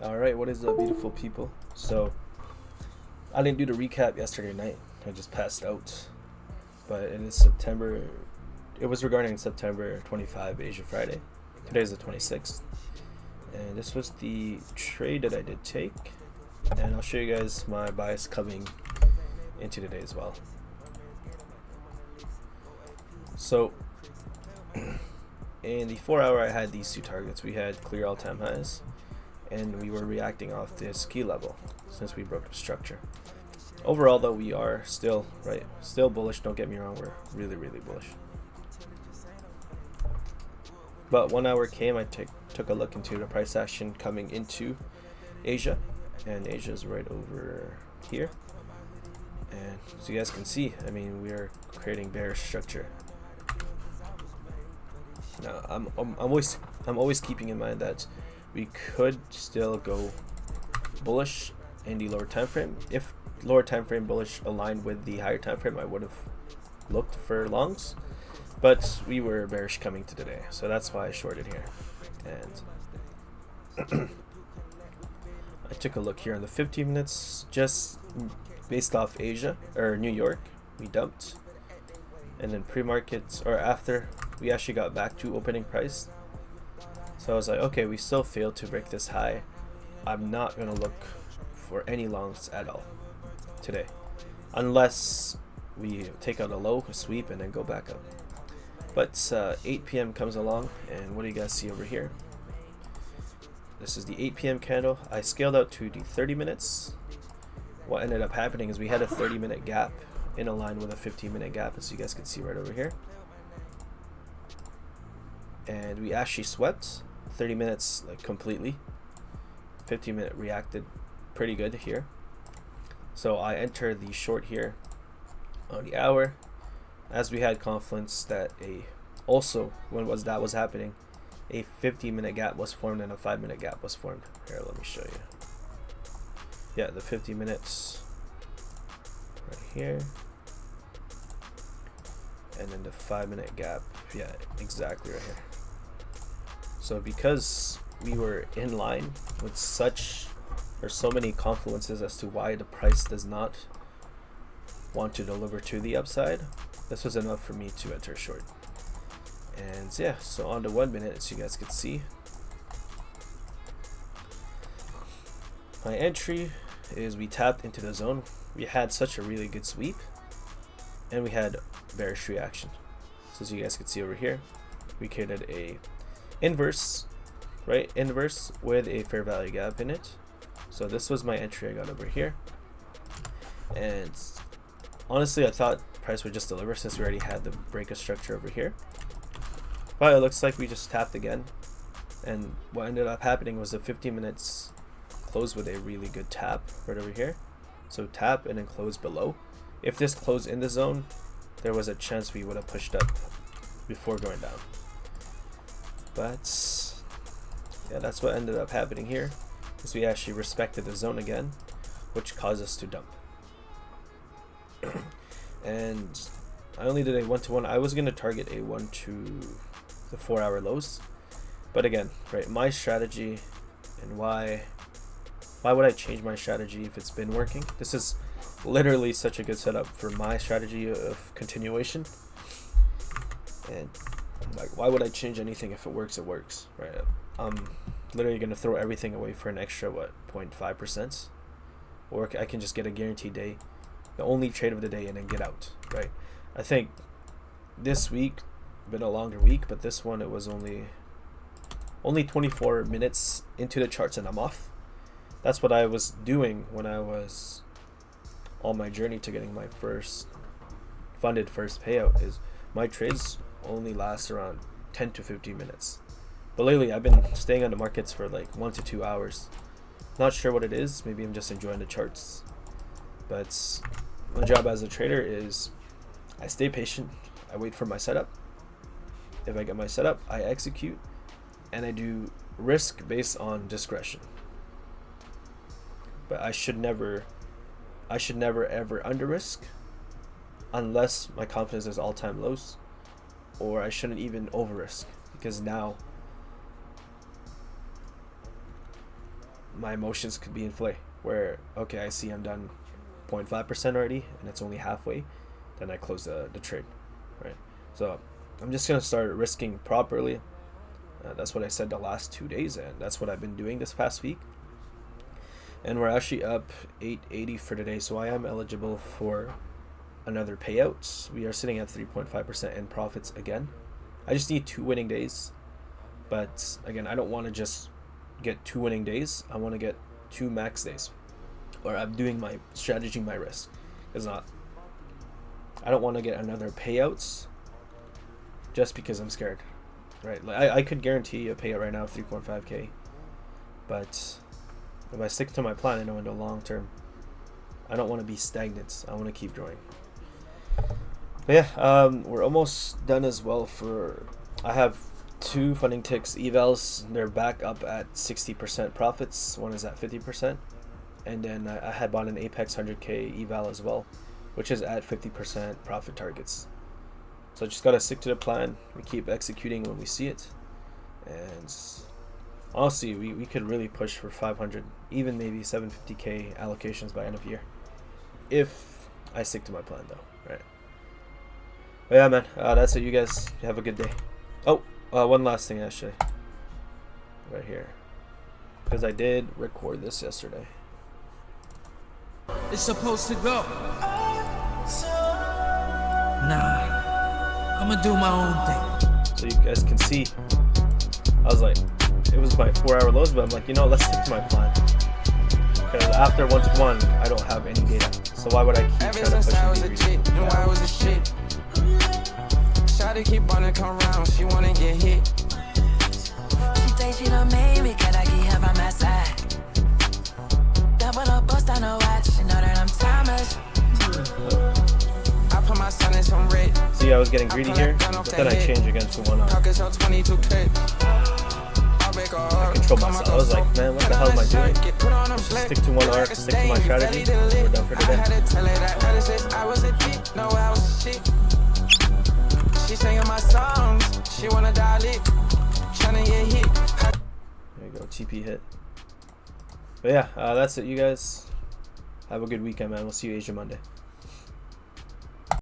Alright, what is up, beautiful people? So, I didn't do the recap yesterday night. I just passed out. But it is September. It was regarding September 25, Asia Friday. Today is the 26th. And this was the trade that I did take. And I'll show you guys my bias coming into today as well. So, in the 4 hour, I had these two targets. We had clear all time highs, and we were reacting off this key level since we broke the structure. Overall, though, we are still bullish. Don't get me wrong, we're really bullish. But 1 hour came, I took a look into the price action coming into Asia, and Asia is right over here. And so you guys can see, I mean, we are creating bearish structure. Now, I'm always keeping in mind that we could still go bullish in the lower time frame. If lower time frame bullish aligned with the higher time frame, I would have looked for longs, but we were bearish coming to today, so that's why I shorted here. And I took a look here on the 15 minutes, just based off Asia or New York, we dumped, and then pre-market or after, we actually got back to opening price. So I was like, okay, we still failed to break this high. I'm not gonna look for any longs at all today, unless we take out a low, a sweep, and then go back up. But 8 p.m. comes along, and what do you guys see over here? This is the 8 p.m. candle. I scaled out to the 30 minutes. What ended up happening is we had a 30-minute gap in a line with a 15-minute gap, as you guys can see right over here. And we actually swept 30 minutes like completely. 15-minute reacted pretty good here. So I entered the short here on the hour, as we had confidence that when that was happening, a 15-minute gap was formed and a 5-minute gap was formed. Here, let me show you. Yeah, the 50 minutes right here, and then the 5-minute gap, yeah, exactly right here. So because we were in line with so many confluences as to why the price does not want to deliver to the upside, this was enough for me to enter short. And yeah, so on the 1 minute, as you guys can see, my entry is we tapped into the zone. We had such a really good sweep, and we had bearish reaction. So as you guys can see over here, we created a inverse with a fair value gap in it. So this was my entry I got over here, and honestly I thought price would just deliver since we already had the break of structure over here, but it looks like we just tapped again. And what ended up happening was the 15 minutes closed with a really good tap right over here. So tap and then close below. If this closed in the zone, there was a chance we would have pushed up before going down. But yeah, that's what ended up happening here, is we actually respected the zone again, which caused us to dump. And I only did a 1-to-1. I was going to target a 1 to the 4 hour lows, but again, right, my strategy, and why would I change my strategy if it's been working? This is literally such a good setup for my strategy of continuation, and like, why would I change anything? If it works, it works, right? I'm literally gonna throw everything away for an extra 0.5%, or I can just get a guaranteed day, the only trade of the day, and then get out, right? I think this week been a longer week, but this one, it was only 24 minutes into the charts and I'm off. That's what I was doing when I was on my journey to getting my first payout, is my trades only last around 10 to 15 minutes. But lately I've been staying on the markets for like 1 to 2 hours. Not sure what it is, maybe I'm just enjoying the charts. But my job as a trader is I stay patient, I wait for my setup. If I get my setup, I execute, and I do risk based on discretion. But I should never ever under risk unless my confidence is all-time lows, or I shouldn't even over risk, because now my emotions could be in play. Where, okay, I see I'm done 0.5% already, and it's only halfway, then I close the trade, right? So I'm just gonna start risking properly. That's what I said the last 2 days, and that's what I've been doing this past week. And we're actually up 880 for today, so I am eligible for another payout. We are sitting at 3.5% in profits again. I just need 2 winning days, but again, I don't want to just get 2 winning days. I want to get 2 max days, or I'm doing my strategy, my risk. It's not. I don't want to get another payouts just because I'm scared, right? Like I could guarantee a payout right now of 3.5k, but if I stick to my plan, I know in the long term, I don't want to be stagnant. I want to keep growing. But yeah, we're almost done as well. I have 2 funding ticks evals. They're back up at 60% profits. One is at 50%, and then I had bought an Apex 100k eval as well, which is at 50% profit targets. So I just gotta stick to the plan. We keep executing when we see it, and honestly, we could really push for 500, even maybe 750k allocations by end of year, if I stick to my plan though, right? But yeah, man, that's it. You guys have a good day. Oh, one last thing actually, right here, because I did record this yesterday. It's supposed to go. Nah, I'ma do my own thing. So you guys can see, I was like, it was my 4-hour lows, but I'm like, let's stick to my plan. Because after 1-to-1, I don't have any data. So why would I keep trying to push and Shawty keep wanna come round, she wanna get hit. She thinks she done made me, can I keep her by my side? Double up, bust on the watch, she know that I'm timeless. I put my son in some red. See, I was getting greedy here, but then I changed again to 1 hour. I control myself. I was like, man, what the hell am I doing? Let's just stick to 1 hour, stick to my strategy. We're done for today. She singing my songs, she wanna dial it, tryna get hit. There you go, TP hit. But yeah, that's it, you guys. Have a good weekend, man. We'll see you Asia Monday.